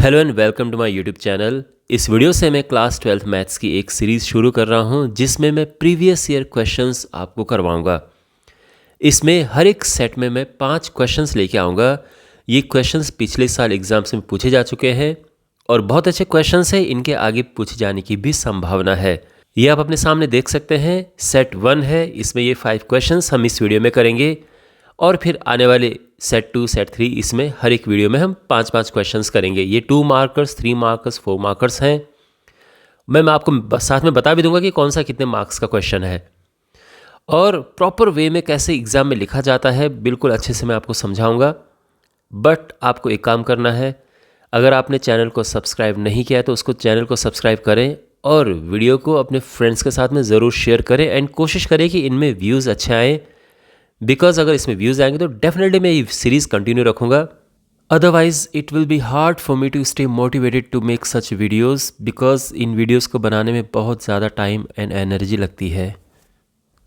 Hello and welcome to my YouTube channel. इस video से मैं क्लास 12th मैथ्स की एक सीरीज़ शुरू कर रहा हूं जिसमें मैं प्रीवियस ईयर क्वेश्चंस आपको करवाऊंगा। इसमें हर एक सेट में मैं 5 क्वेश्चंस लेके आऊंगा। ये क्वेश्चंस पिछले साल एग्जाम्स में पूछे जा चुके हैं और बहुत अच्छे क्वेश्चंस हैं, इनके आगे पूछे जाने की भी संभावना है। ये आप अपने सामने देख सकते हैं, सेट 1 है, इसमें ये 5 क्वेश्चंस हम इस वीडियो में करेंगे और फिर आने वाले सेट 2 सेट 3 इसमें हर एक वीडियो में हम 5-5 क्वेश्चंस करेंगे। ये 2 मार्कर्स 3 मार्कर्स 4 मार्कर्स हैं। मैं आपको साथ में बता भी दूंगा कि कौन सा कितने मार्क्स का क्वेश्चन है और प्रॉपर वे में कैसे एग्ज़ाम में लिखा जाता है बिल्कुल अच्छे से मैं आपको समझाऊंगा। बट आपको एक काम करना है, अगर आपने चैनल को सब्सक्राइब नहीं किया है तो उसको चैनल को सब्सक्राइब करें और वीडियो को अपने फ्रेंड्स के साथ में ज़रूर शेयर करें एंड कोशिश करें कि इनमें व्यूज़ अच्छे आएँ, बिकॉज अगर इसमें व्यूज़ आएंगे तो डेफिनेटली मैं ये सीरीज़ कंटिन्यू रखूँगा। Otherwise it will be hard for me to stay motivated to make such videos, because इन वीडियोज़ को बनाने में बहुत ज़्यादा टाइम एंड एनर्जी लगती है।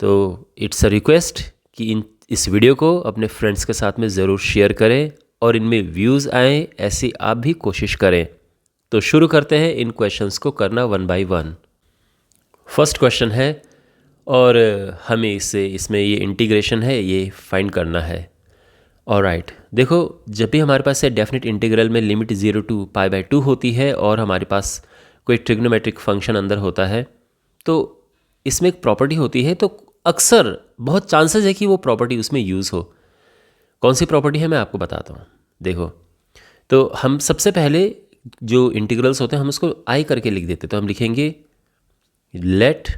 तो इट्स अ रिक्वेस्ट कि इस वीडियो को अपने फ्रेंड्स के साथ में ज़रूर शेयर करें और इनमें व्यूज़ आएँ ऐसी आप भी कोशिश करें। तो शुरू करते हैं इन क्वेश्चंस को करना one by one. First question है और हमें इसमें ये इंटीग्रेशन है, ये फाइंड करना है। ऑलराइट, देखो जब भी हमारे पास डेफिनेट इंटीग्रल में लिमिट 0 to π/2 होती है और हमारे पास कोई ट्रिग्नोमेट्रिक फंक्शन अंदर होता है तो इसमें एक प्रॉपर्टी होती है, तो अक्सर बहुत चांसेस है कि वो प्रॉपर्टी उसमें यूज़ हो। कौन सी प्रॉपर्टी है मैं आपको बताता हूँ। देखो, तो हम सबसे पहले जो इंटीग्रल्स होते हैं हम उसको आई करके लिख देते, तो हम लिखेंगे लेट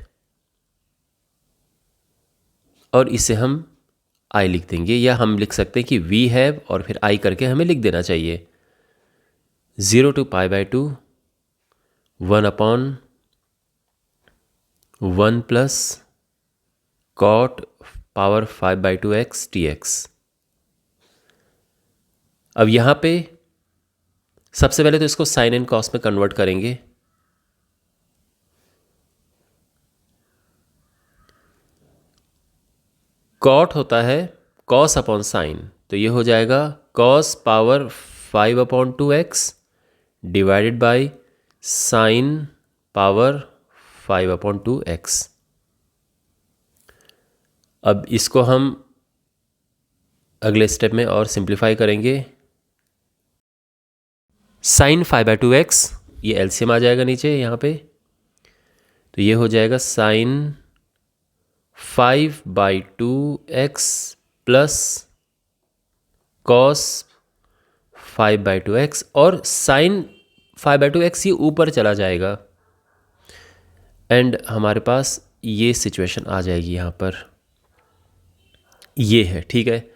और इसे हम आई लिख देंगे, या हम लिख सकते हैं कि वी हैव और फिर आई करके हमें लिख देना चाहिए। 0 to π/2 1/1 plus cot power 5/2x dx। अब यहाँ पे सबसे पहले तो इसको साइन एंड कॉस में कन्वर्ट करेंगे। कॉट होता है कॉस अपॉन साइन, तो ये हो जाएगा cos power 5/2x divided by sine power 5/2x। अब इसको हम अगले स्टेप में और सिंप्लीफाई करेंगे। साइन 5/2x, ये एलसीएम आ जाएगा नीचे यहाँ पे, तो ये हो जाएगा sign 5/2x plus cos 5/2x, और साइन 5/2x ये ऊपर चला जाएगा एंड हमारे पास ये सिचुएशन आ जाएगी यहाँ पर, ये है, ठीक है।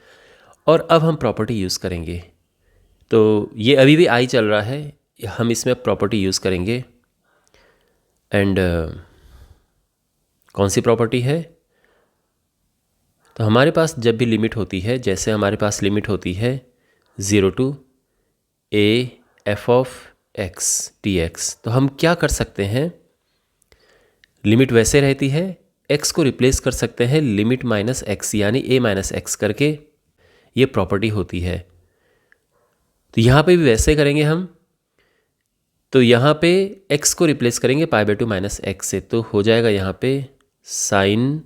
और अब हम प्रॉपर्टी यूज़ करेंगे, तो ये अभी भी आई चल रहा है, हम इसमें प्रॉपर्टी यूज़ करेंगे एंड कौन सी प्रॉपर्टी है, तो हमारे पास जब भी लिमिट होती है, जैसे हमारे पास लिमिट होती है 0 to a f(x) dx, तो हम क्या कर सकते हैं, लिमिट वैसे रहती है, x को रिप्लेस कर सकते हैं लिमिट माइनस x यानी a माइनस एक्स करके, ये प्रॉपर्टी होती है। तो यहाँ पे भी वैसे करेंगे हम, तो यहाँ पे x को रिप्लेस करेंगे π/2 माइनस एक्स से, तो हो जाएगा यहाँ पे साइन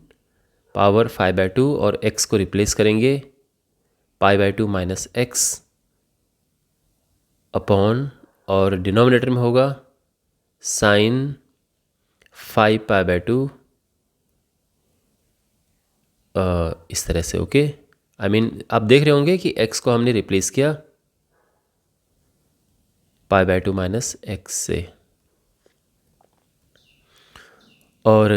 पावर 5/2 और x को रिप्लेस करेंगे π/2 माइनस एक्स अपॉन, और डिनोमिनेटर में होगा साइन 5π/2 इस तरह से। ओके, आई मीन आप देख रहे होंगे कि x को हमने रिप्लेस किया π/2 माइनस एक्स से। और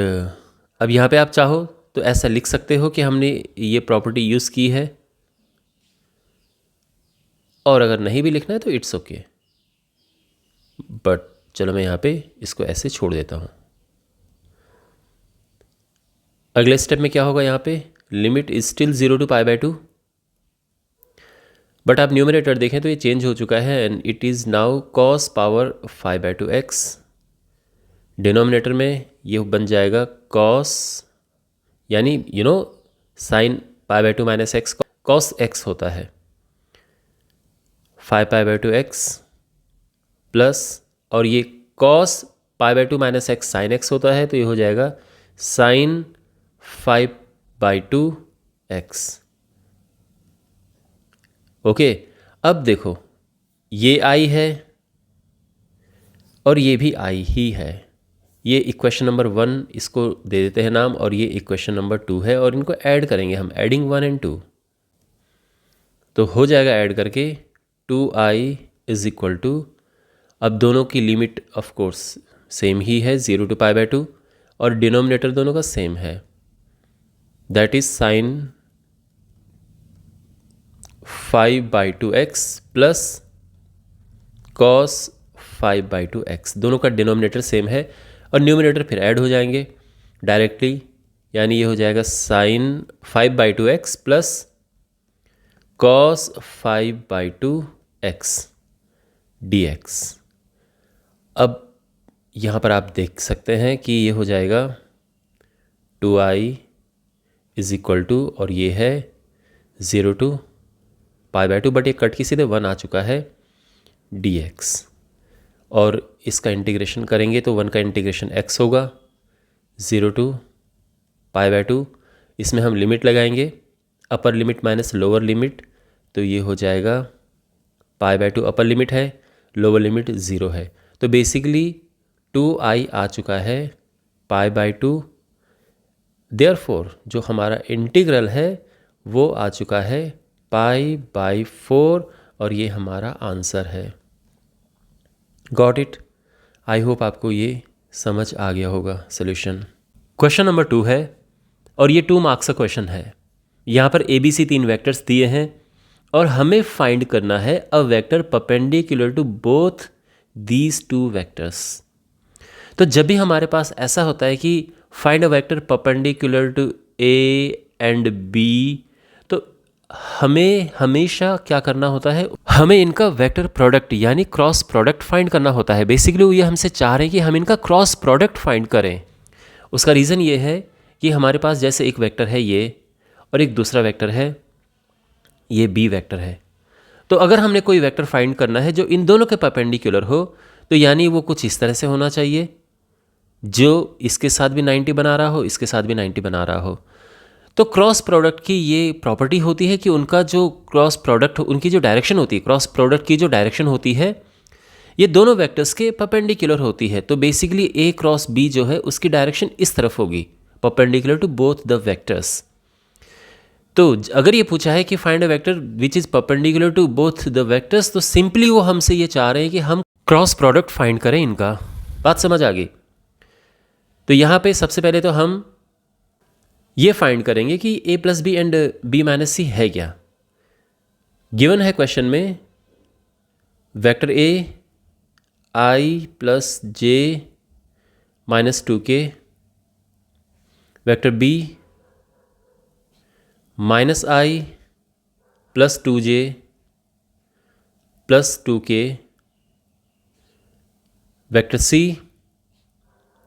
अब यहाँ पे आप चाहो तो ऐसा लिख सकते हो कि हमने ये प्रॉपर्टी यूज़ की है, और अगर नहीं भी लिखना है तो इट्स ओके, बट चलो मैं यहाँ पे इसको ऐसे छोड़ देता हूँ। अगले स्टेप में क्या होगा, यहाँ पे limit is still 0 to π/2, but आप न्यूमरेटर देखें तो ये चेंज हो चुका है and it is now cos power 5/2x। Denominator में ये बन जाएगा कॉस, यानी sine π/2 minus x cos x होता है, 5π/2x प्लस, और ये cos pi by two minus x sine x होता है, तो ये हो जाएगा साइन 5/2 एक्स। ओके, अब देखो ये आई है और ये भी आई ही है। ये इक्वेशन नंबर 1 इसको दे देते हैं नाम, और ये इक्वेशन नंबर 2 है, और इनको ऐड करेंगे हम, एडिंग 1 and 2, तो हो जाएगा ऐड करके 2i इज इक्वल टू, अब दोनों की लिमिट ऑफ कोर्स सेम ही है, 0 to π/2, और डिनोमिनेटर दोनों का सेम है, that is sine 5/2 x plus cos 5/2 x. दोनों का डिनोमिनेटर सेम है और न्यूमिनेटर फिर ऐड हो जाएंगे डायरेक्टली, यानी ये हो जाएगा sine 5/2 x plus cos 5/2 x dx। अब यहाँ पर आप देख सकते हैं कि ये हो जाएगा 2i इज इक्वल टू, और ये है 0 to π/2, बट ये कट की सीधे 1 आ चुका है dx, और इसका इंटीग्रेशन करेंगे तो 1 का इंटीग्रेशन x होगा 0 to π/2। इसमें हम लिमिट लगाएंगे, upper limit minus lower limit, तो ये हो जाएगा π/2 अपर लिमिट है, लोअर लिमिट 0 है, तो बेसिकली 2i आ चुका है π/2। देयरफॉर जो हमारा इंटीग्रल है वो आ चुका है π/4, और ये हमारा आंसर है। Got it? आई होप आपको ये समझ आ गया होगा सॉल्यूशन। क्वेश्चन नंबर 2 है, और ये 2 मार्क्स का क्वेश्चन है। यहाँ पर ABC 3 वेक्टर्स दिए हैं और हमें फाइंड करना है a vector perpendicular to both these 2 vectors. तो जब भी हमारे पास ऐसा होता है कि find a vector perpendicular to A and B, तो हमें हमेशा क्या करना होता है, हमें इनका वेक्टर प्रोडक्ट यानी क्रॉस प्रोडक्ट फाइंड करना होता है। बेसिकली वो ये हमसे चाह रहे हैं कि हम इनका क्रॉस प्रोडक्ट फाइंड करें। उसका रीज़न ये है कि हमारे पास जैसे एक वेक्टर है ये, और एक दूसरा वेक्टर है ये B वेक्टर है, तो अगर हमने कोई वेक्टर फाइंड करना है जो इन दोनों के परपेंडिकुलर हो, तो यानी वो कुछ इस तरह से होना चाहिए, जो इसके साथ भी 90 बना रहा हो, इसके साथ भी 90 बना रहा हो। तो क्रॉस प्रोडक्ट की ये प्रॉपर्टी होती है कि उनका जो क्रॉस प्रोडक्ट, उनकी जो डायरेक्शन होती है, क्रॉस प्रोडक्ट की जो डायरेक्शन होती है, ये दोनों वेक्टर्स के परपेंडिकुलर होती है। तो बेसिकली A क्रॉस B जो है उसकी डायरेक्शन इस तरफ होगी, perpendicular to both the vectors. तो अगर ये पूछा है कि find a vector which is perpendicular to both the vectors, तो सिंपली वो हमसे ये चाह रहे हैं कि हम क्रॉस प्रोडक्ट फाइंड करें इनका। बात समझ आ गई? तो यहाँ पे सबसे पहले तो हम ये फाइंड करेंगे कि A plus B and B minus C है क्या। गिवन है क्वेश्चन में vector A I plus J minus 2K, vector B minus I plus 2J plus 2K, vector C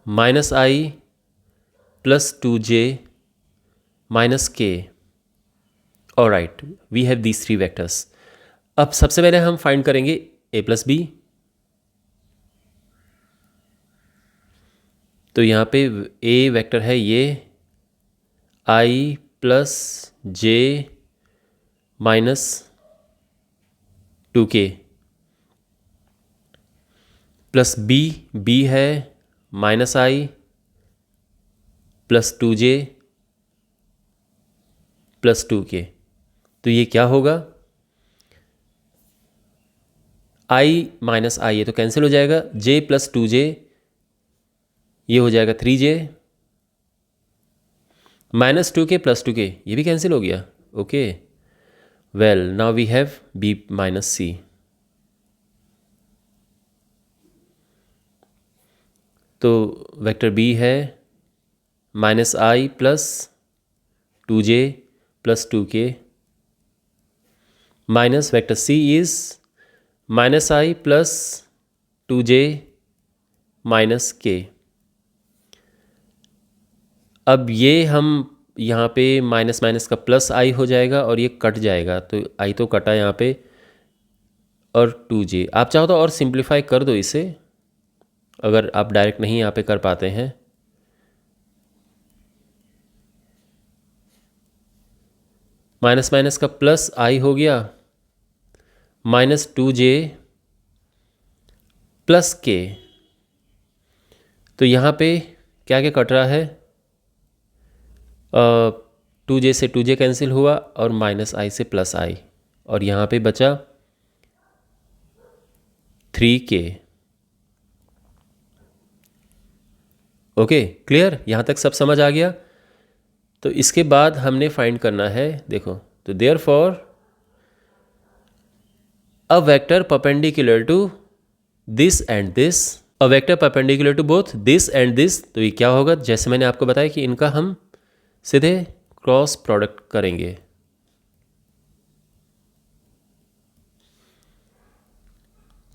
minus I plus 2J minus K। Alright, we have these 3 vectors. अब सबसे पहले हम find करेंगे A plus B। तो यहाँ पे A vector है ये I plus J minus 2K, plus B है minus I plus 2J plus 2K। तो ये क्या होगा, I माइनस I ये तो कैंसिल हो जाएगा, J प्लस 2J ये हो जाएगा 3J, minus 2K plus 2K ये भी कैंसिल हो गया। Okay, well now we have B minus C। तो वेक्टर B है minus I plus 2J plus 2K, minus vector C is minus I plus 2J minus K। अब ये हम यहाँ पे माइनस माइनस का प्लस I हो जाएगा और ये कट जाएगा, तो I तो कटा यहाँ पे, और 2j। आप चाहो तो और सिंप्लीफाई कर दो इसे, अगर आप डायरेक्ट नहीं यहाँ पे कर पाते हैं। माइनस माइनस का प्लस आई हो गया, माइनस 2j प्लस के। तो यहाँ पे क्या क्या कट रहा है, 2j से 2j कैंसिल हुआ और माइनस आई से प्लस आई, और यहाँ पे बचा 3k। Okay, clear? यहाँ तक सब समझ आ गया। तो इसके बाद हमने फाइंड करना है, देखो, तो therefore a vector perpendicular to this and this, a vector perpendicular to both this and this. तो ये क्या होगा, जैसे मैंने आपको बताया कि इनका हम सीधे क्रॉस प्रोडक्ट करेंगे।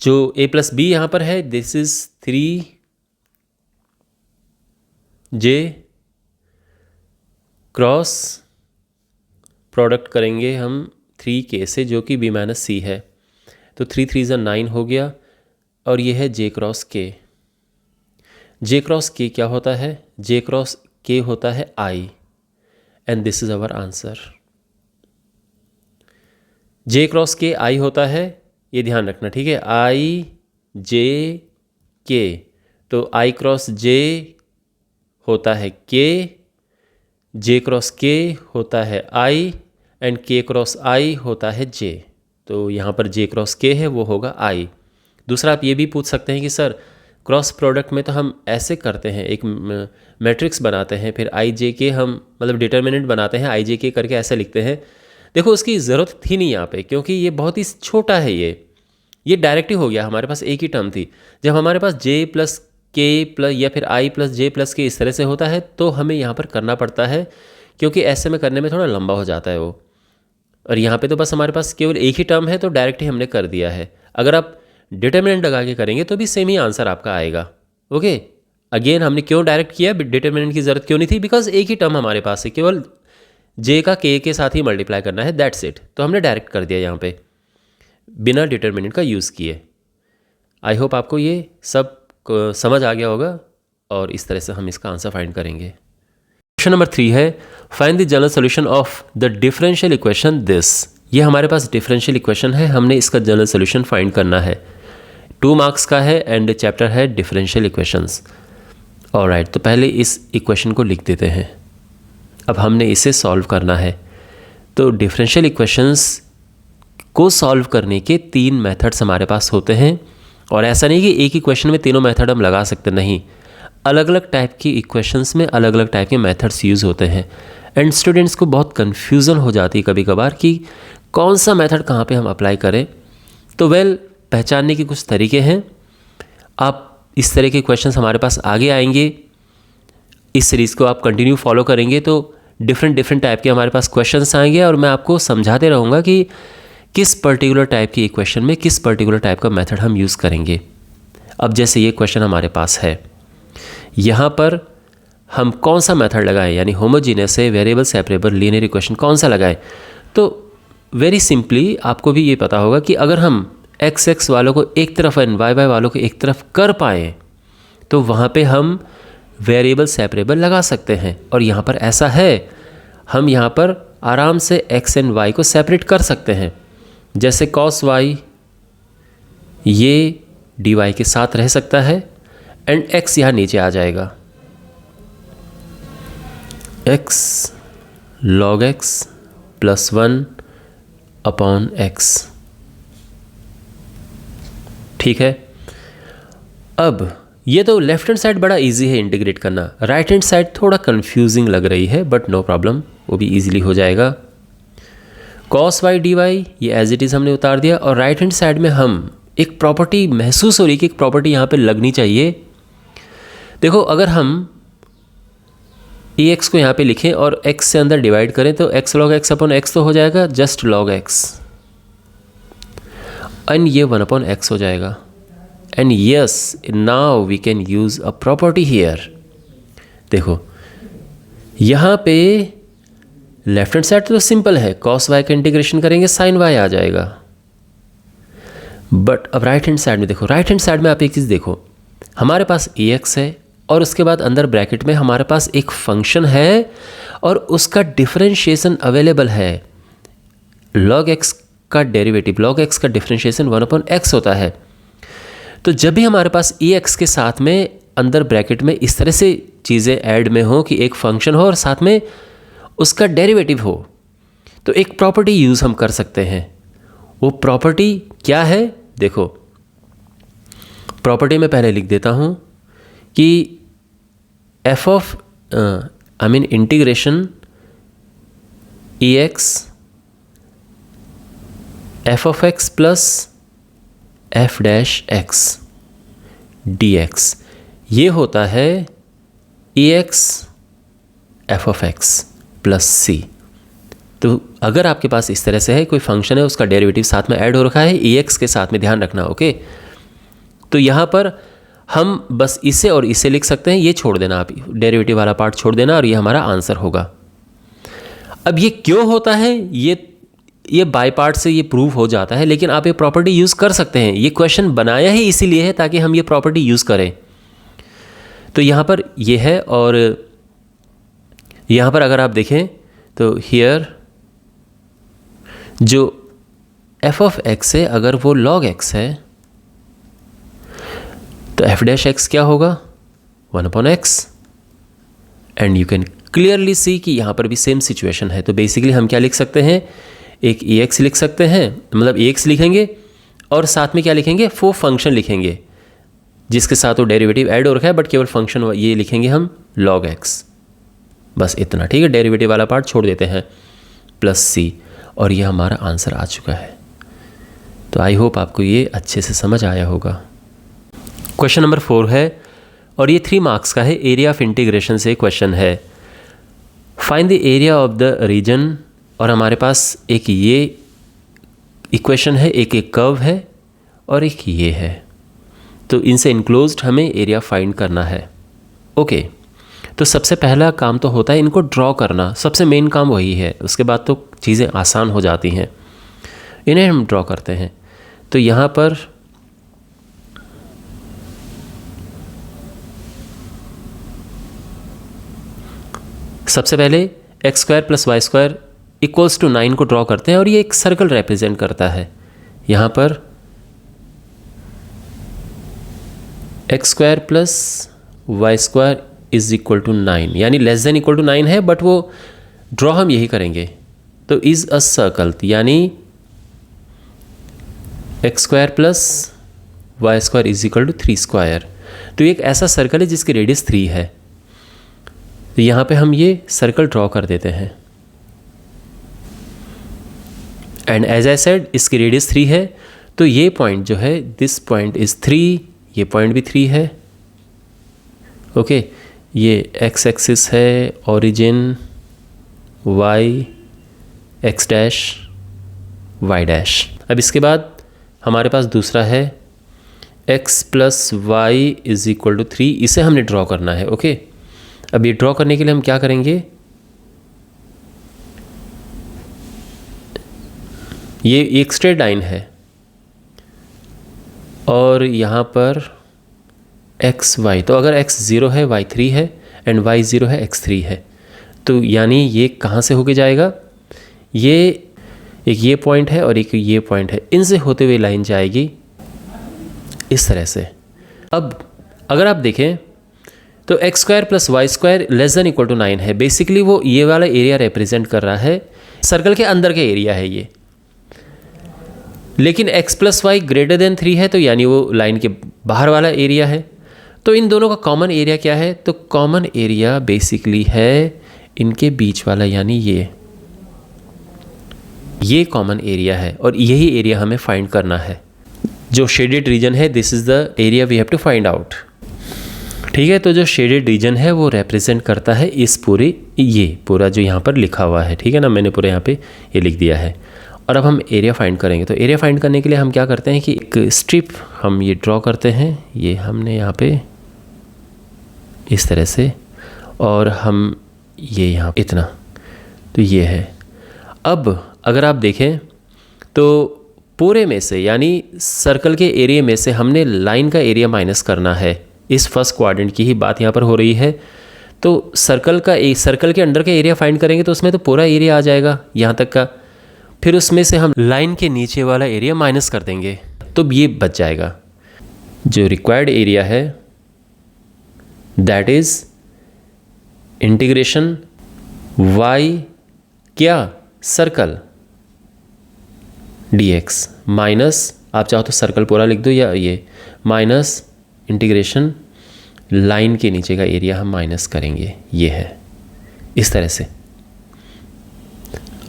जो a प्लस बी यहाँ पर है, this is 3j cross product करेंगे हम 3k से, जो कि b माइनस सी है। तो 3 3 ज़ा 9 हो गया, और ये है j cross k। j cross k क्या होता है, j क्रॉस k होता है I, and this is our answer. j cross k I होता है, ये ध्यान रखना, ठीक है, I j k। तो I क्रॉस j होता है k, j क्रॉस k होता है I, and k cross I होता है j। तो यहाँ पर j क्रॉस k है, वो होगा I। दूसरा आप ये भी पूछ सकते हैं कि सर क्रॉस प्रोडक्ट में तो हम ऐसे करते हैं, एक मैट्रिक्स बनाते हैं, फिर आई जे के हम मतलब डिटर्मिनेंट बनाते हैं, आई जे के करके ऐसे लिखते हैं। देखो उसकी ज़रूरत थी नहीं यहाँ पे, क्योंकि ये बहुत ही छोटा है, ये डायरेक्ट ही हो गया, हमारे पास एक ही टर्म थी। जब हमारे पास j प्लस के प्लस या फिर आई प्लस जे प्लस के इस तरह से होता है, तो हमें यहाँ पर करना पड़ता है, क्योंकि ऐसे में करने में थोड़ा लंबा हो जाता है वो। और यहाँ पे तो बस हमारे पास केवल एक ही टर्म है, तो डायरेक्ट ही हमने कर दिया है। अगर आप डिटर्मिनेंट लगा के करेंगे तो भी सेम ही आंसर आपका आएगा। ओके, अगेन हमने क्यों डायरेक्ट किया, डिटर्मिनेंट की ज़रूरत क्यों नहीं थी, बिकॉज एक ही टर्म हमारे पास है, केवल j का k के साथ ही मल्टीप्लाई करना है, दैट्स इट। तो हमने डायरेक्ट कर दिया यहाँ पे बिना डिटर्मिनेंट का यूज़ किए। आई होप आपको ये सब समझ आ गया होगा, और इस तरह से हम इसका आंसर फाइंड करेंगे। क्वेश्चन नंबर 3 है, find the general solution of the differential equation this. ये हमारे पास डिफरेंशियल इक्वेशन है, हमने इसका जनरल सोल्यूशन फाइंड करना है। 2 मार्क्स का है, एंड चैप्टर है डिफरेंशियल इक्वेशंस। ऑलराइट, तो पहले इस इक्वेशन को लिख देते हैं। अब हमने इसे सॉल्व करना है। तो डिफरेंशियल इक्वेशंस को सॉल्व करने के 3 मेथड्स हमारे पास होते हैं, और ऐसा नहीं कि एक ही क्वेश्चन में तीनों मेथड हम लगा सकते, नहीं, अलग अलग टाइप की इक्वेशंस में अलग अलग टाइप के मेथड्स यूज़ होते हैं। एंड स्टूडेंट्स को बहुत कन्फ्यूज़न हो जाती है कभी कभार कि कौन सा मेथड कहाँ पे हम अप्लाई करें। तो पहचानने के कुछ तरीके हैं। आप इस तरह के क्वेश्चंस हमारे पास आगे आएंगे, इस सीरीज़ को आप कंटिन्यू फॉलो करेंगे तो डिफरेंट टाइप के हमारे पास क्वेश्चंस आएंगे, और मैं आपको समझाते रहूँगा कि किस पर्टिकुलर टाइप की इक्वेशन में किस पर्टिकुलर टाइप का मेथड हम यूज़ करेंगे। अब जैसे ये क्वेश्चन हमारे पास है, यहाँ पर हम कौन सा मेथड लगाएं, यानी होमोजीनियस है, वेरिएबल सेपरेबल, लीनियर इक्वेशन कौन सा लगाएं। तो वेरी सिंपली आपको भी ये पता होगा कि अगर हम x वालों को एक तरफ एंड y वालों को एक तरफ कर पाएँ, तो वहाँ पे हम वेरिएबल सेपरेबल लगा सकते हैं। और यहाँ पर ऐसा है, हम यहाँ पर आराम से x एंड y को सेपरेट कर सकते हैं। जैसे cos y ये dy के साथ रह सकता है, एंड x यहाँ नीचे आ जाएगा, x log x plus 1 upon x। ठीक है, अब ये तो लेफ्ट हैंड साइड बड़ा इजी है इंटीग्रेट करना, राइट हैंड साइड थोड़ा कंफ्यूजिंग लग रही है, बट नो प्रॉब्लम, वो भी इजीली हो जाएगा। cos y dy ये एज इट इज़ हमने उतार दिया, और राइट हैंड साइड में हम एक प्रॉपर्टी महसूस हो रही कि एक प्रॉपर्टी यहाँ पे लगनी चाहिए। देखो, अगर हम ax को यहाँ पे लिखें और x से अंदर डिवाइड करें, तो x log x upon x तो हो जाएगा जस्ट log x, एंड ये 1 अपॉन x हो जाएगा। And yes, now we can use a property here. देखो यहाँ पे लेफ्ट हैंड साइड तो सिंपल है, cos y का इंटीग्रेशन करेंगे sin y आ जाएगा, बट अब राइट हैंड साइड में देखो, राइट हैंड साइड में आप एक चीज़ देखो, हमारे पास ax है और उसके बाद अंदर ब्रैकेट में हमारे पास एक फंक्शन है और उसका डिफरेंशिएशन अवेलेबल है। log x का डेरिवेटिव, log x का डिफरेंशिएशन 1/x होता है। तो जब भी हमारे पास ax के साथ में अंदर ब्रैकेट में इस तरह से चीज़ें ऐड में हो कि एक फंक्शन हो और साथ में उसका डेरिवेटिव हो, तो एक प्रॉपर्टी यूज़ हम कर सकते हैं। वो प्रॉपर्टी क्या है? देखो, प्रॉपर्टी में पहले लिख देता हूँ कि integration ex f(x) plus f'(x) dx, ये होता है ex f(x) प्लस c। तो अगर आपके पास इस तरह से है, कोई फंक्शन है, उसका डेरिवेटिव साथ में ऐड हो रखा है ex के साथ में, ध्यान रखना, ओके। तो यहाँ पर हम बस इसे और इसे लिख सकते हैं, ये छोड़ देना, आप डेरिवेटिव वाला पार्ट छोड़ देना और ये हमारा आंसर होगा। अब ये क्यों होता है, ये बाय पार्ट से ये प्रूव हो जाता है, लेकिन आप ये प्रॉपर्टी यूज़ कर सकते हैं। ये क्वेश्चन बनाया ही इसीलिए है ताकि हम ये प्रॉपर्टी यूज़ करें। तो यहाँ पर ये है और यहाँ पर अगर आप देखें तो हियर जो f(x) है, अगर वो log x है तो f'(x) क्या होगा? 1/x। And you can clearly see कि यहाँ पर भी सेम सिचुएशन है। तो बेसिकली हम क्या लिख सकते हैं, एक ex लिख सकते हैं, मतलब ex लिखेंगे और साथ में क्या लिखेंगे, वो फंक्शन लिखेंगे जिसके साथ वो डेरिवेटिव ऐड हो रखा है, बट केवल फंक्शन ये लिखेंगे हम log x, बस इतना, ठीक है। डेरिवेटिव वाला पार्ट छोड़ देते हैं, प्लस c, और ये हमारा आंसर आ चुका है। तो आई होप आपको ये अच्छे से समझ आया होगा। क्वेश्चन नंबर 4 है और ये 3 मार्क्स का है। एरिया ऑफ इंटीग्रेशन से क्वेश्चन है। Find the area of the region, और हमारे पास एक ये इक्वेशन है, एक कर्व है और एक ये है। तो इनसे इनक्लोज्ड हमें एरिया फाइंड करना है, ओके। तो सबसे पहला काम तो होता है इनको ड्रॉ करना, सबसे मेन काम वही है। उसके बाद तो चीज़ें आसान हो जाती हैं। इन्हें हम ड्रॉ करते हैं। तो यहाँ पर सबसे पहले x² + y² = 9 को ड्रॉ करते हैं और ये एक सर्कल रिप्रेजेंट करता है। यहाँ पर x² + y² = 9, यानी लेस देन इक्वल टू 9 है, बट वो ड्रॉ हम यही करेंगे। तो इज़ अ सर्कल, यानी x² + y² = 3²। तो एक ऐसा सर्कल है जिसकी रेडियस 3 है। तो यहाँ पे हम ये सर्कल ड्रॉ कर देते हैं। एंड एज आई सेड, इसकी रेडियस 3 है, तो ये पॉइंट जो है, दिस पॉइंट इज़ 3, ये पॉइंट भी 3 है, ओके। ये x एक्सिस है, ओरिजिन y, x', y'। अब इसके बाद हमारे पास दूसरा है x + y = 3, इसे हमने ड्रॉ करना है, ओके। अब ये ड्रॉ करने के लिए हम क्या करेंगे, ये एक स्ट्रेट लाइन है और यहाँ पर x y, तो अगर x 0 है, y 3 है, एंड y 0 है, x 3 है, तो यानी ये कहाँ से होके जाएगा, ये पॉइंट है और एक ये पॉइंट है, इनसे होते हुए लाइन जाएगी इस तरह से। अब अगर आप देखें तो x² + y² <= 9 है। बेसिकली वो ये वाला एरिया रिप्रेजेंट कर रहा है, सर्कल के अंदर का एरिया है ये। लेकिन x + y > 3 है, तो यानी वो लाइन के बाहर वाला एरिया है। तो इन दोनों का कॉमन एरिया क्या है, तो कॉमन एरिया बेसिकली है इनके बीच वाला, यानी ये कॉमन एरिया है और यही एरिया हमें फाइंड करना है। जो शेडेड रीजन है, this is the area we have to find out, ठीक है। तो जो शेडेड रीजन है वो रिप्रेजेंट करता है इस पूरा जो यहाँ पर लिखा हुआ है, ठीक है ना, मैंने पूरे यहाँ पे ये लिख दिया है। और अब हम एरिया फाइंड करेंगे। तो एरिया फाइंड करने के लिए हम क्या करते हैं कि एक स्ट्रिप हम ये ड्रॉ करते हैं, ये हमने यहाँ पे इस तरह से, और हम ये यहाँ इतना, तो ये है। अब अगर आप देखें तो पूरे में से यानी सर्कल के एरिया में से हमने लाइन का एरिया माइनस करना है। इस फर्स्ट क्वाड्रेंट की ही बात यहाँ पर हो रही है। तो सर्कल के अंडर का एरिया फाइंड करेंगे तो उसमें तो पूरा एरिया आ जाएगा यहाँ तक का, फिर उसमें से हम लाइन के नीचे वाला एरिया माइनस कर देंगे तो ये बच जाएगा। जो रिक्वायर्ड एरिया है दैट इज इंटीग्रेशन y क्या सर्कल dx माइनस, आप चाहो तो सर्कल पूरा लिख दो या ये माइनस इंटीग्रेशन लाइन के नीचे का एरिया हम माइनस करेंगे, ये है इस तरह से।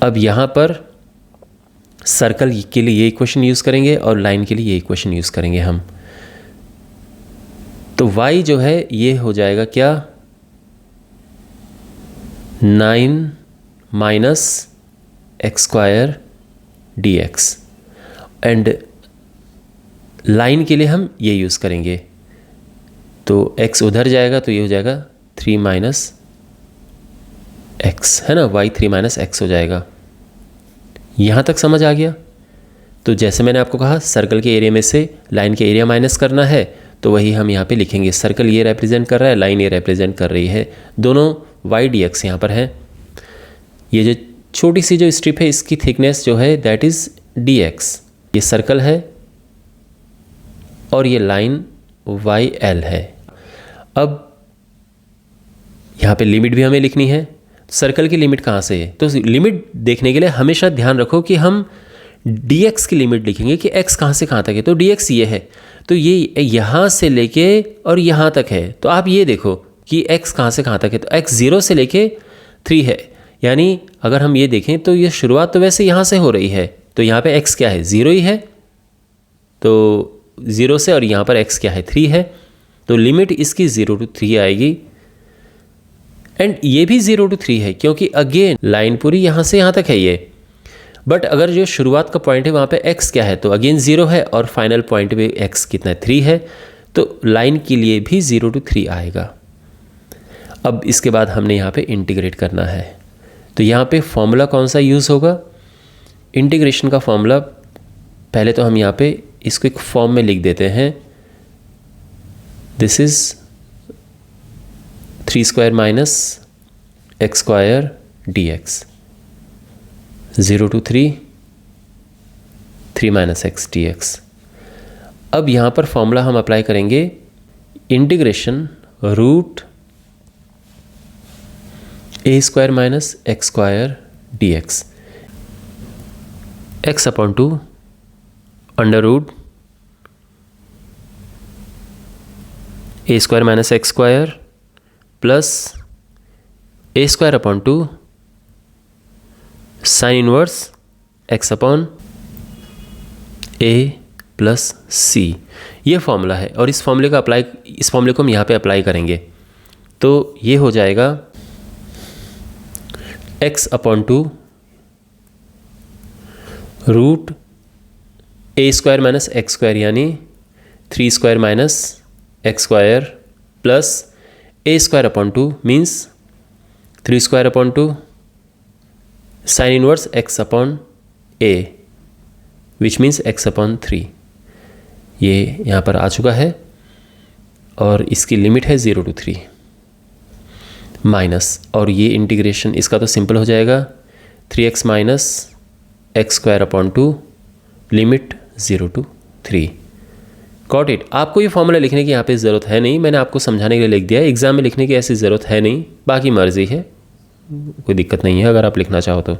अब यहाँ पर सर्कल के लिए ये इक्वेशन यूज़ करेंगे और लाइन के लिए ये इक्वेशन यूज़ करेंगे हम। तो y जो है ये हो जाएगा क्या 9 minus x square d x, and line के लिए हम ये यूज़ करेंगे तो x उधर जाएगा तो ये हो जाएगा 3 माइनस एक्स, है ना, y 3 माइनस एक्स हो जाएगा। यहाँ तक समझ आ गया। तो जैसे मैंने आपको कहा सर्कल के एरिया में से लाइन के एरिया माइनस करना है तो वही हम यहाँ पे लिखेंगे। सर्कल ये रिप्रेजेंट कर रहा है, लाइन ये रिप्रेजेंट कर रही है, दोनों y dx यहाँ पर है। ये जो छोटी सी जो स्ट्रिप है इसकी थिकनेस जो है दैट इज़ dx, ये सर्कल है और ये लाइन yl है। अब यहाँ पे लिमिट भी हमें लिखनी है। सर्कल की लिमिट कहाँ से है, तो लिमिट देखने के लिए हमेशा ध्यान रखो कि हम dx की लिमिट लिखेंगे कि x कहाँ से कहाँ तक है। तो dx ये है, तो ये यहाँ से लेके और यहाँ तक है। तो आप ये देखो कि x कहाँ से कहाँ तक है, तो x 0 से लेके 3 है, यानी अगर हम ये देखें तो ये शुरुआत तो वैसे यहाँ से हो रही है, तो यहाँ पे x क्या है 0 ही है, तो 0 से, और यहाँ पर x क्या है 3 है, तो लिमिट इसकी 0 to 3 आएगी। एंड ये भी 0 to 3 है क्योंकि अगेन लाइन पूरी यहाँ से यहाँ तक है ये, बट अगर जो शुरुआत का पॉइंट है वहाँ पे x क्या है तो अगेन 0 है और फाइनल पॉइंट पे x कितना है 3 है, तो लाइन के लिए भी 0 to 3 आएगा। अब इसके बाद हमने यहाँ पे इंटीग्रेट करना है, तो यहाँ पे फॉर्मूला कौन सा यूज़ होगा, इंटीग्रेशन का फॉर्मूला पहले तो हम यहाँ पे इसको एक फॉर्म में लिख देते हैं। This is 3 square minus x square d x, 0 to 3 minus x d x. अब यहाँ पर फॉर्मूला हम अप्लाई करेंगे integration root a square minus x square d x, x upon 2 under root a square minus x square plus a square upon 2 sine inverse x upon a plus c, ये formula है। और इस फॉर्मूले को हम यहाँ पे अप्लाई करेंगे तो ये हो जाएगा x upon 2 root a square minus x square यानी 3 square minus x square plus a square upon 2 means 3 square upon 2 sine inverse x upon A which means x upon 3। ये यहाँ पर आ चुका है और इसकी लिमिट है 0 to 3 माइनस, और ये इंटीग्रेशन इसका तो सिंपल हो जाएगा 3x minus x square upon 2 limit 0 to 3। Got it. आपको ये फॉर्मूला लिखने की यहाँ पे ज़रूरत है नहीं, मैंने आपको समझाने के लिए लिख दिया है, एग्जाम में लिखने की ऐसी ज़रूरत है नहीं, बाकी मर्जी है, कोई दिक्कत नहीं है अगर आप लिखना चाहो तो।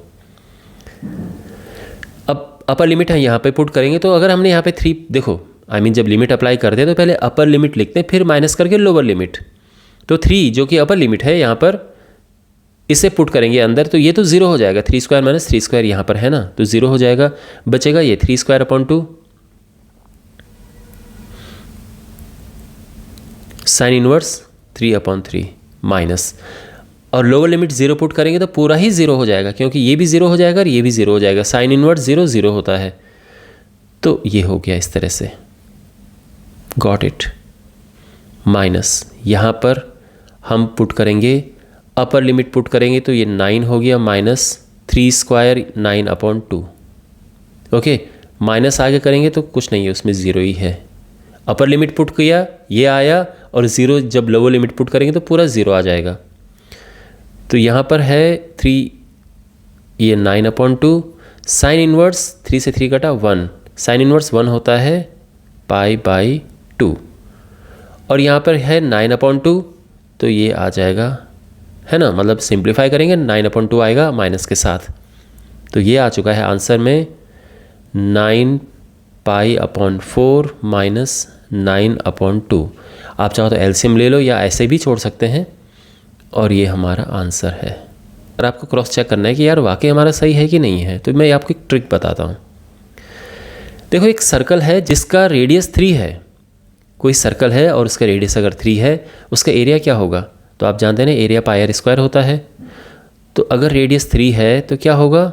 अब अपर लिमिट है यहाँ पे पुट करेंगे, तो अगर हमने यहाँ पे 3 देखो जब लिमिट अप्लाई करते हैं तो पहले अपर लिमिट लिखते हैं फिर माइनस करके लोअर लिमिट, तो 3 जो कि अपर लिमिट है यहाँ पर इसे पुट करेंगे अंदर, तो ये तो 0 हो जाएगा, 3 स्क्वायर माइनस 3 स्क्वायर यहाँ पर है ना, तो 0 हो जाएगा, बचेगा ये 3 square upon 2 sine inverse 3 upon 3 minus, और लोअर लिमिट 0 पुट करेंगे तो पूरा ही 0 हो जाएगा क्योंकि ये भी 0 हो जाएगा और ये भी 0 हो जाएगा, साइन इनवर्स 0 0 होता है, तो ये हो गया इस तरह से। Got it. माइनस यहाँ पर हम पुट करेंगे अपर लिमिट पुट करेंगे तो ये 9 हो गया minus 3 square 9 upon 2 okay minus आगे करेंगे तो कुछ नहीं है, उसमें ज़ीरो ही है। अपर लिमिट पुट किया, ये आया, और ज़ीरो जब लोअर लिमिट पुट करेंगे तो पूरा ज़ीरो आ जाएगा। तो यहाँ पर है 3, ये 9/2, साइन इनवर्स 3 से 3 कटा 1, साइन इनवर्स 1 होता है π/2, और यहाँ पर है 9/2, तो ये आ जाएगा, है ना, मतलब सिंप्लीफाई करेंगे 9/2 आएगा माइनस के साथ। तो ये आ चुका है आंसर में 9π/4 माइनस 9/2। आप चाहो तो एलसीएम ले लो या ऐसे भी छोड़ सकते हैं, और ये हमारा आंसर है। अगर आपको क्रॉस चेक करना है कि यार वाकई हमारा सही है कि नहीं है, तो मैं आपको एक ट्रिक बताता हूँ। देखो, एक सर्कल है जिसका रेडियस 3 है। कोई सर्कल है और उसका रेडियस अगर 3 है, उसका एरिया क्या होगा? तो आप जानते हैं ना, एरिया πr² होता है। तो अगर रेडियस 3 है तो क्या होगा?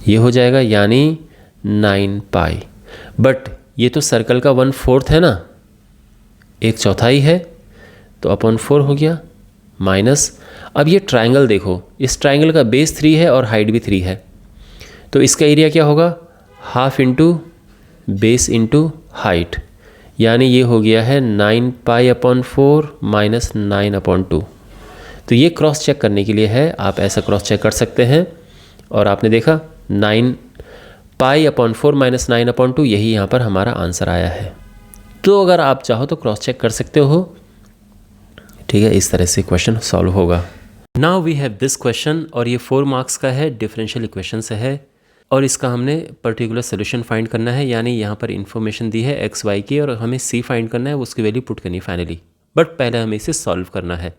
ये हो जाएगा, यानी 9π। बट ये तो सर्कल का 1/4 है ना, 1/4 है, तो अपॉन 4 हो गया माइनस। अब ये ट्रायंगल देखो, इस ट्रायंगल का बेस 3 है और हाइट भी 3 है, तो इसका एरिया क्या होगा? Half into base into height, यानी ये हो गया है 9π/4 माइनस 9/2। तो ये क्रॉस चेक करने के लिए है, आप ऐसा क्रॉस चेक कर सकते हैं। और आपने देखा 9π/4 माइनस 9/2, यही यहाँ पर हमारा आंसर आया है। तो अगर आप चाहो तो क्रॉस चेक कर सकते हो, ठीक है। इस तरह से क्वेश्चन सॉल्व होगा। Now we have this question, और ये 4 मार्क्स का है, डिफरेंशियल इक्वेशन से है, और इसका हमने पर्टिकुलर सोल्यूशन फाइंड करना है। यानी यहाँ पर इन्फॉर्मेशन दी है एक्स वाई की, और हमें सी फाइंड करना है, उसकी वैल्यू पुट करनी फाइनली। बट पहले हमें इसे सॉल्व करना है,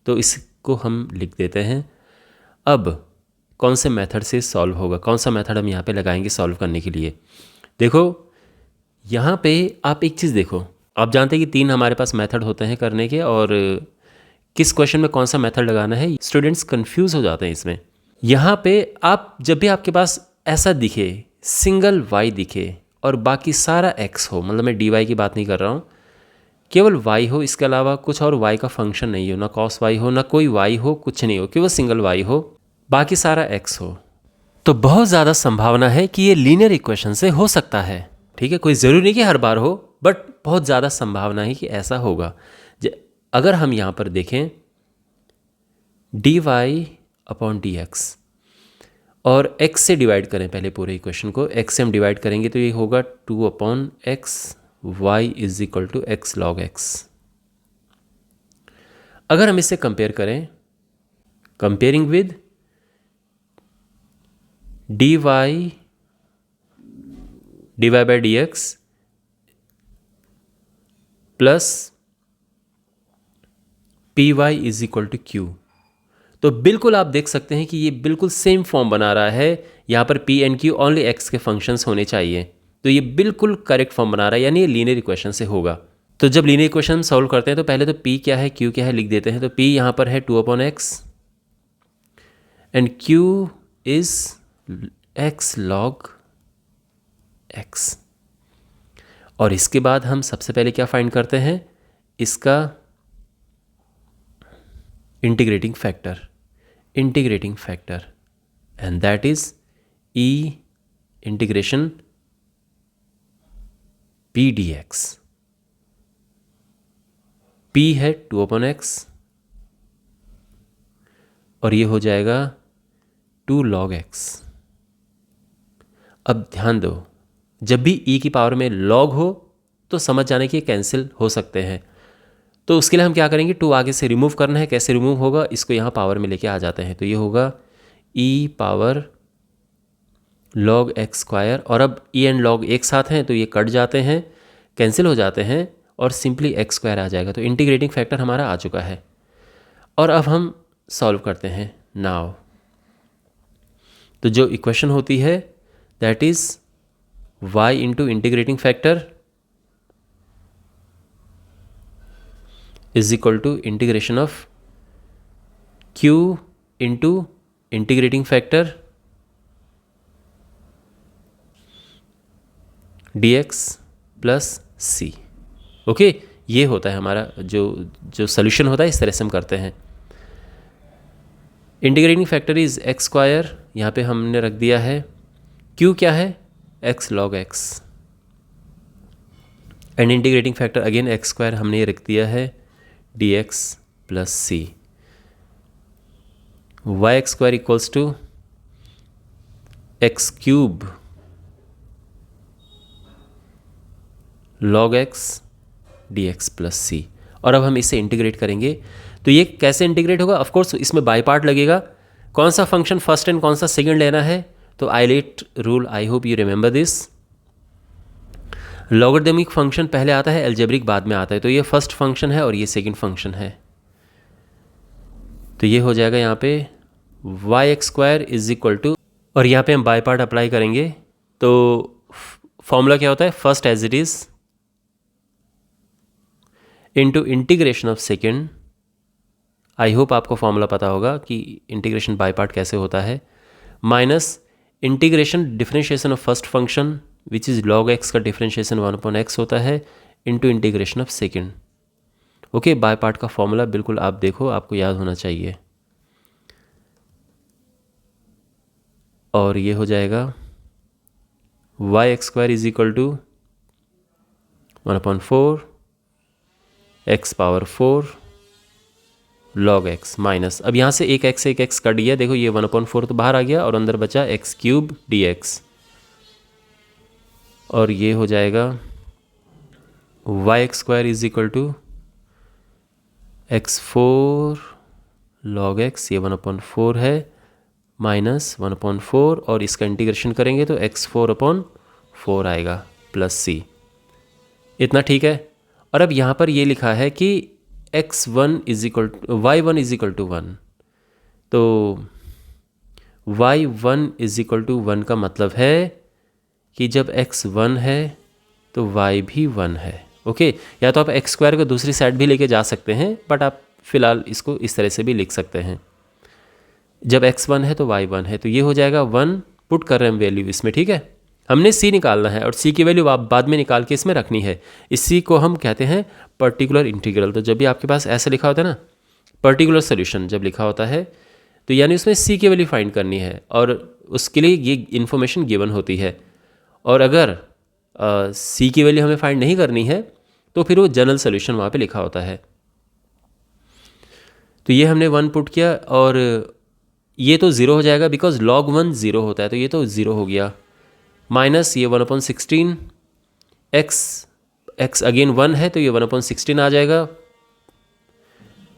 तो इसको हम लिख देते हैं। अब कौन से मेथड से सॉल्व होगा, कौन सा मेथड हम यहाँ पे लगाएंगे सॉल्व करने के लिए? देखो, यहाँ पे आप एक चीज़ देखो, आप जानते हैं कि 3 हमारे पास मेथड होते हैं करने के, और किस क्वेश्चन में कौन सा मेथड लगाना है स्टूडेंट्स कंफ्यूज हो जाते हैं इसमें। यहाँ पे आप जब भी आपके पास ऐसा दिखे, सिंगल y दिखे और बाकी सारा x हो, मतलब मैं dy की बात नहीं कर रहा हूँ, केवल y हो, इसके अलावा कुछ और y का फंक्शन नहीं हो, ना cos y हो, ना कोई y हो, कुछ नहीं हो, केवल सिंगल y हो, बाकी सारा x हो, तो बहुत ज़्यादा संभावना है कि ये लीनियर इक्वेशन से हो सकता है। ठीक है, कोई ज़रूरी नहीं कि हर बार हो, बट बहुत ज़्यादा संभावना है कि ऐसा होगा। अगर हम यहाँ पर देखें dy/dx और x से डिवाइड करें, पहले पूरे इक्वेशन को x से हम डिवाइड करेंगे तो ये होगा 2/x, y is equal to x log x। अगर हम इसे कंपेयर करें, comparing with dy/dx plus py is equal to q, तो बिल्कुल आप देख सकते हैं कि ये बिल्कुल सेम फॉर्म बना रहा है। यहाँ पर p and q only x के फंक्शंस होने चाहिए, तो ये बिल्कुल करेक्ट फॉर्म बना रहा है, यानी ये लीनियर इक्वेशन से होगा। तो जब लीनियर इक्वेशन सॉल्व करते हैं तो पहले तो p क्या है, q क्या है लिख देते हैं। तो p यहाँ पर है 2/x and q is x log x। और इसके बाद हम सबसे पहले क्या फाइंड करते हैं, इसका integrating factor, and that is e integration p dx। p है 2/x और ये हो जाएगा 2 log x। अब ध्यान दो, जब भी e की पावर में log हो तो समझ जाने कि कैंसिल हो सकते हैं, तो उसके लिए हम क्या करेंगे, 2 आगे से रिमूव करना है। कैसे रिमूव होगा, इसको यहाँ पावर में लेके आ जाते हैं, तो ये होगा e पावर log x², और अब e एंड log एक साथ हैं तो ये कट जाते हैं, कैंसिल हो जाते हैं, और सिंपली x² आ जाएगा। तो इंटीग्रेटिंग फैक्टर हमारा आ चुका है। और अब हम सॉल्व करते हैं नाउ। तो जो इक्वेशन होती है that is y into integrating factor is equal to integration of q into integrating factor dx plus c। Okay, ये होता है हमारा जो सोल्यूशन होता है, इस तरह से हम करते हैं। इंटीग्रेटिंग फैक्टर इज x², यहाँ पे हमने रख दिया है क्यू क्या है, x log x, and integrating factor again x square हमने ये रख दिया है d x plus c, y x square equals to x cube log x d x plus c. और अब हम इसे इंटीग्रेट करेंगे, तो ये कैसे इंटीग्रेट होगा, ऑफकोर्स इसमें बाय पार्ट लगेगा, कौन सा फंक्शन फर्स्ट एंड कौन सा सेकंड लेना है, तो ILATE rule, I hope you remember this. Logarithmic function पहले आता है, अलजेब्रिक बाद में आता है, तो ये फर्स्ट फंक्शन है और ये सेकंड फंक्शन है, तो ये हो जाएगा यहाँ पे y x square is equal to, और यहाँ पे हम बाय पार्ट अप्लाई करेंगे, तो फॉर्मूला क्या होता है, first as it is into integration of second, I hope आपको फॉर्मूला पता होगा कि इंटीग्रेशन बाय पार्ट कैसे होता है, minus integration differentiation of first function which is log x का डिफरेंशिएशन 1/x होता है into integration of second. Okay, by part का फॉर्मूला बिल्कुल आप देखो, आपको याद होना चाहिए, और ये हो जाएगा y x square is equal to 1/4 x power 4 log x minus, अब यहाँ से एक एक्स कट गया, देखो ये 1/4 तो बाहर आ गया और अंदर बचा एक्स क्यूब डी एक्स, और ये हो जाएगा y x square is equal to x 4 log x, ये 1/4 है माइनस 1/4, और इसका इंटीग्रेशन करेंगे तो x4/4 आएगा प्लस सी, इतना ठीक है। और अब यहाँ पर ये लिखा है कि x1 is equal to y1 is equal to 1, तो y1 इज इक्वल टू 1 का मतलब है कि जब x 1 है तो y भी 1 है। ओके, या तो आप एक्स स्क्वायर को दूसरी साइड भी लेके जा सकते हैं, बट आप फिलहाल इसको इस तरह से भी लिख सकते हैं, जब x 1 है तो y 1 है, तो ये हो जाएगा 1, पुट कर रहे हैं वैल्यू इसमें, ठीक है। हमने c निकालना है और c की वैल्यू आप बाद में निकाल के इसमें रखनी है, इसी को हम कहते हैं पर्टिकुलर इंटीग्रल। तो जब भी आपके पास ऐसे लिखा होता है ना पर्टिकुलर सोल्यूशन जब लिखा होता है, तो यानी उसमें c की वैल्यू फाइंड करनी है और उसके लिए ये इन्फॉर्मेशन गिवन होती है, और अगर c की वैल्यू हमें फाइंड नहीं करनी है तो फिर वो जनरल सोल्यूशन वहाँ पे लिखा होता है। तो ये हमने 1 पुट किया और ये तो 0 हो जाएगा बिकॉज log 1 0 होता है, तो ये तो 0 हो गया, माइनस ये 1/16 x अगेन 1 है तो ये 1/16 आ जाएगा,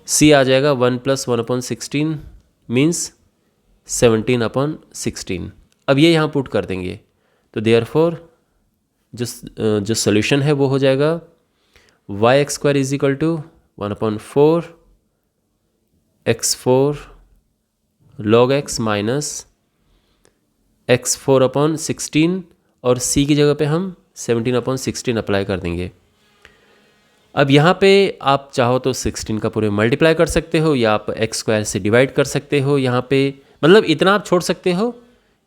c आ जाएगा 1 + 1/16 मीन्स 17/16। अब ये यहाँ पुट कर देंगे, तो देयरफॉर जो सोल्यूशन है वो हो जाएगा y x square is equal to 1/4 x4 log x minus x4/16, और c की जगह पे हम 17/16 अप्लाई कर देंगे। अब यहाँ पे आप चाहो तो 16 का पूरे मल्टीप्लाई कर सकते हो या आप एक्स स्क्वायर से डिवाइड कर सकते हो, यहाँ पे मतलब इतना आप छोड़ सकते हो,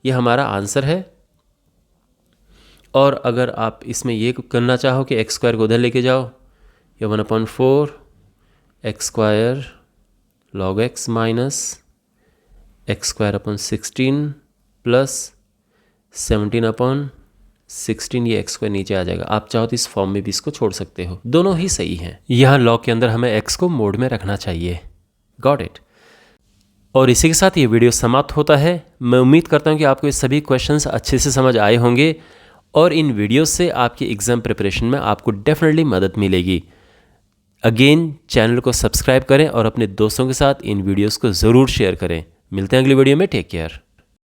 ये हमारा आंसर है। और अगर आप इसमें ये करना चाहो कि एक्स स्क्वायर को उधर लेके जाओ, ये 1/4 x square log x minus x² plus 17/16, ये x स्क्वायर नीचे आ जाएगा। आप चाहो तो इस फॉर्म में भी इसको छोड़ सकते हो, दोनों ही सही हैं। यहाँ लॉग के अंदर हमें x को मोड में रखना चाहिए। Got it. और इसी के साथ ये वीडियो समाप्त होता है। मैं उम्मीद करता हूँ कि आपको ये सभी क्वेश्चंस अच्छे से समझ आए होंगे और इन वीडियो से आपकी एग्ज़ाम प्रिपरेशन में आपको डेफिनेटली मदद मिलेगी। अगेन चैनल को सब्सक्राइब करें और अपने दोस्तों के साथ इन वीडियोस को ज़रूर शेयर करें। मिलते हैं अगली वीडियो में, टेक केयर।